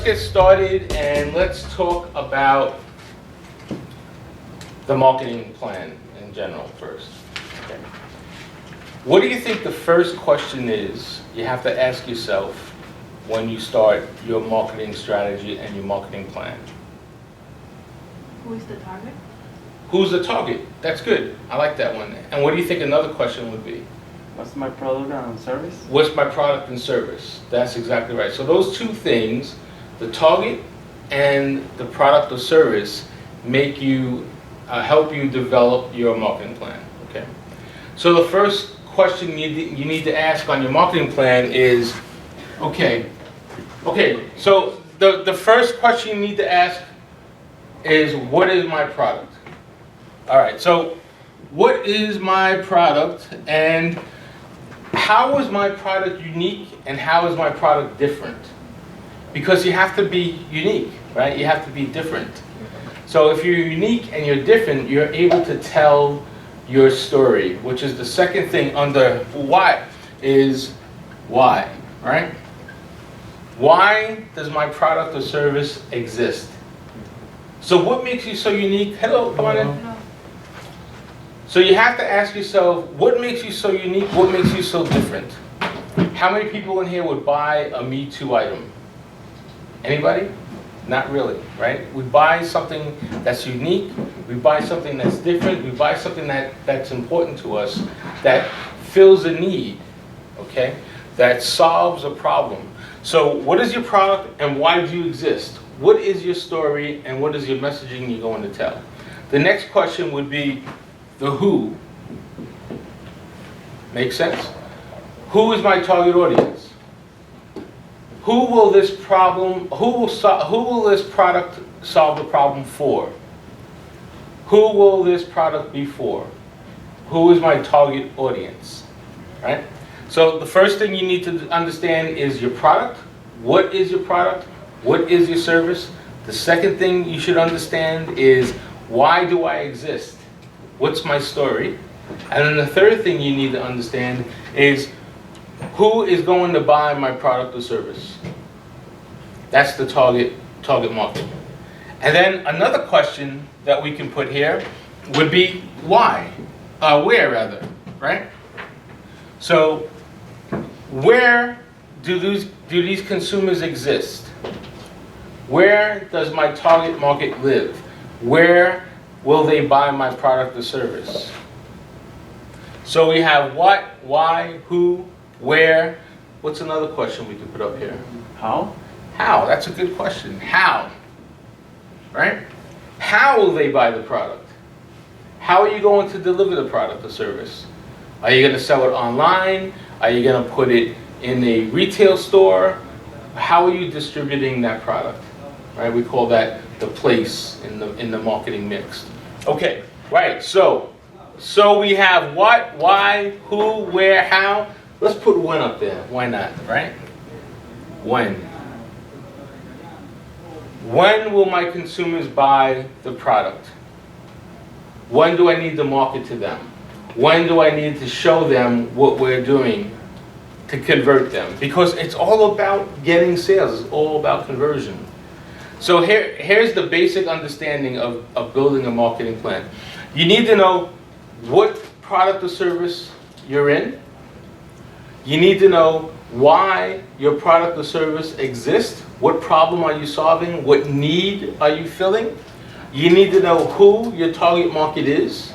get started and let's talk about the marketing plan in general first. Okay. What do you think the first question is you have to ask yourself when you start your marketing strategy and your marketing plan? Who is the target? Who's the target? That's good. I like that one. And what do you think another question would be? What's my product and service? What's my product and service? That's exactly right. So those two things, the target and the product or service, make you help you develop your marketing plan. Okay. So the first question you need to ask on your marketing plan is, okay. So the first question you need to ask is, what is my product? All right. So what is my product, and how is my product unique, and how is my product different? Because you have to be unique, right? You have to be different. So if you're unique and you're different, you're able to tell your story, which is the second thing under why, is why, right? Why does my product or service exist? So what makes you so unique? Hello, come on in. No. So you have to ask yourself, what makes you so unique? What makes you so different? How many people in here would buy a Me Too item? Anybody? Not really, right? We buy something that's unique. We buy something that's different. We buy something that's important to us, that fills a need, okay? That solves a problem. So what is your product and why do you exist? What is your story and what is your messaging you're going to tell? The next question would be the who. Make sense? Who is my target audience? Who will this product solve the problem for? Who will this product be for? Who is my target audience? Right? So the first thing you need to understand is your product. What is your product? What is your service? The second thing you should understand is, why do I exist? What's my story? And then the third thing you need to understand is, who is going to buy my product or service? That's the target market. And then another question that we can put here would be why? Where rather, right? So where do these consumers exist? Where does my target market live? Where will they buy my product or service? So we have what, why, who, where. What's another question we could put up here? How? How? That's a good question. How? Right? How will they buy the product? How are you going to deliver the product or service? Are you going to sell it online? Are you going to put it in a retail store? How are you distributing that product? Right? We call that the place in the marketing mix. Okay, right. So we have what, why, who, where, how. Let's put when up there. Why not, right? When. When will my consumers buy the product? When do I need to market to them? When do I need to show them what we're doing to convert them? Because it's all about getting sales. It's all about conversion. So here's the basic understanding of building a marketing plan. You need to know what product or service you're in. You need to know why your product or service exists. What problem are you solving? What need are you filling? You need to know who your target market is,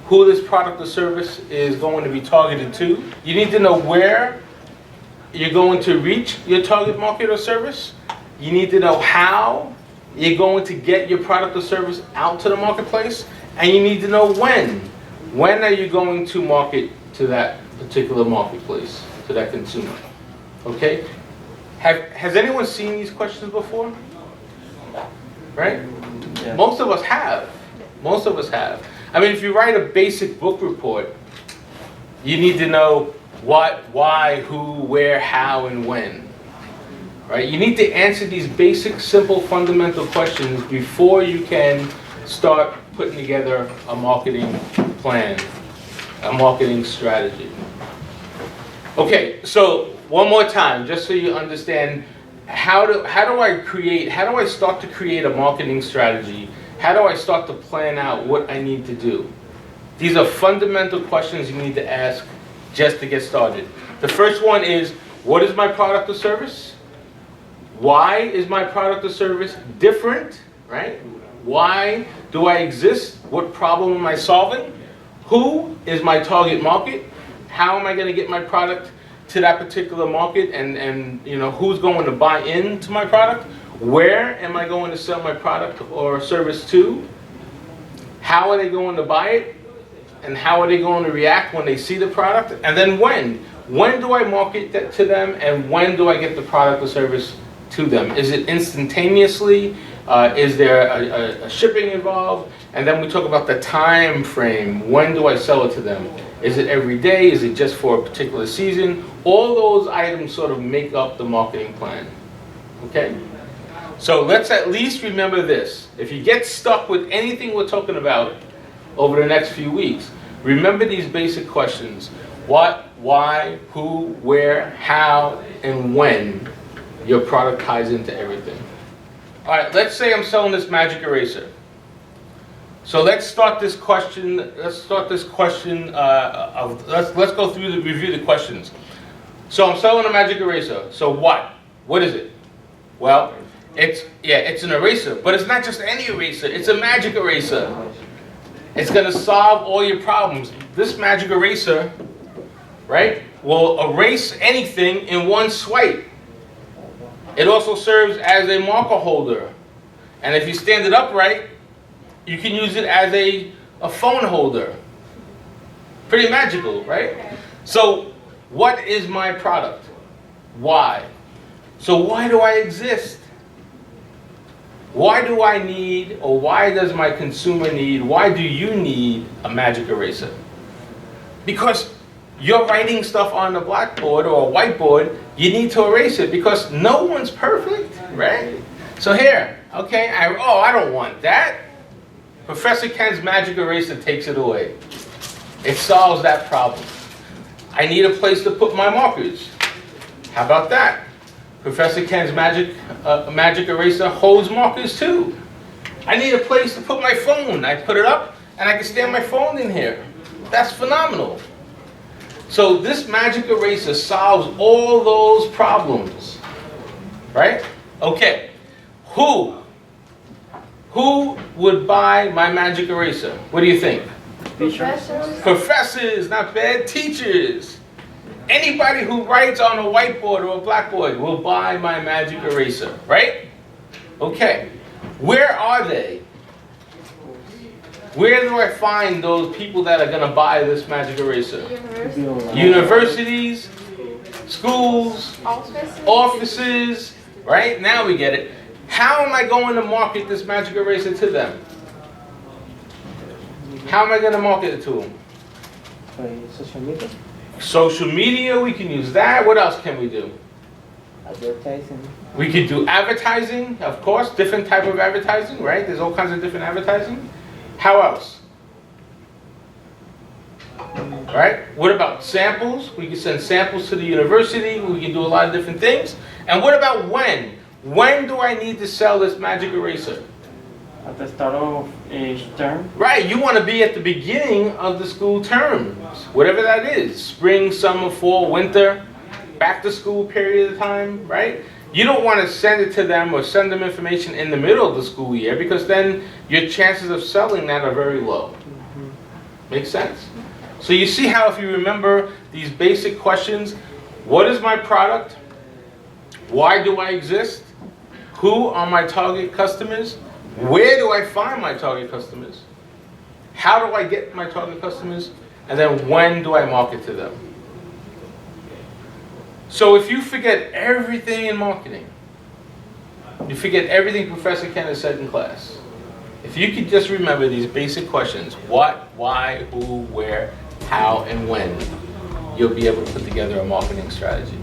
who this product or service is going to be targeted to. You need to know where you're going to reach your target market or service. You need to know how you're going to get your product or service out to the marketplace. And you need to know when. When are you going to market to that particular marketplace, to that consumer? Okay? Has anyone seen these questions before? Right? Yeah. Most of us have. Most of us have. I mean, if you write a basic book report, you need to know what, why, who, where, how, and when. Right? You need to answer these basic, simple, fundamental questions before you can start putting together a marketing plan, a marketing strategy. Okay, so one more time, just so you understand how do I start to create a marketing strategy? How do I start to plan out what I need to do? These are fundamental questions you need to ask just to get started. The first one is, what is my product or service? Why is my product or service different, right? Why do I exist? What problem am I solving? Who is my target market? How am I going to get my product to that particular market, and who's going to buy into my product? Where am I going to sell my product or service to? How are they going to buy it? And how are they going to react when they see the product? And then when? When do I market that to them, and when do I get the product or service to them? Is it instantaneously? Is there a shipping involved? And then we talk about the time frame. When do I sell it to them? Is it every day? Is it just for a particular season? All those items sort of make up the marketing plan. Okay? So let's at least remember this. If you get stuck with anything we're talking about over the next few weeks, remember these basic questions. What, why, who, where, how, and when your product ties into everything. All right, let's say I'm selling this magic eraser. So let's start this question. Let's go through review the questions. So I'm selling a magic eraser. So what? What is it? Well, it's an eraser, but it's not just any eraser. It's a magic eraser. It's going to solve all your problems. This magic eraser, right, will erase anything in one swipe. It also serves as a marker holder. And if you stand it upright, you can use it as a phone holder. Pretty magical, right? So, what is my product? Why? So why do I exist? Why do I need, or why does my consumer need, why do you need a magic eraser? Because you're writing stuff on the blackboard or a whiteboard, you need to erase it because no one's perfect, right? So here, okay, I don't want that. Professor Ken's magic eraser takes it away. It solves that problem. I need a place to put my markers. How about that? Professor Ken's magic eraser holds markers too. I need a place to put my phone. I put it up and I can stand my phone in here. That's phenomenal. So this magic eraser solves all those problems, right? Okay, who would buy my magic eraser? What do you think? Professors. Professors, not bad. Teachers. Anybody who writes on a whiteboard or a blackboard will buy my magic eraser, right? Okay, where are they? Where do I find those people that are going to buy this magic eraser? Universities, schools, offices, right? Now we get it. How am I going to market this magic eraser to them? How am I going to market it to them? Social media? Social media, we can use that. What else can we do? Advertising. We could do advertising, of course, different type of advertising, right? There's all kinds of different advertising. How else? Right? What about samples? We can send samples to the university. We can do a lot of different things. And what about when? When do I need to sell this magic eraser? At the start of each term. Right, you want to be at the beginning of the school terms, whatever that is. Spring, summer, fall, winter, back to school period of time, right? You don't want to send it to them or send them information in the middle of the school year because then your chances of selling that are very low. Make sense? So you see how if you remember these basic questions, what is my product? Why do I exist? Who are my target customers? Where do I find my target customers? How do I get my target customers? And then when do I market to them? So if you forget everything in marketing, you forget everything Professor Ken has said in class, if you could just remember these basic questions, what, why, who, where, how, and when, you'll be able to put together a marketing strategy.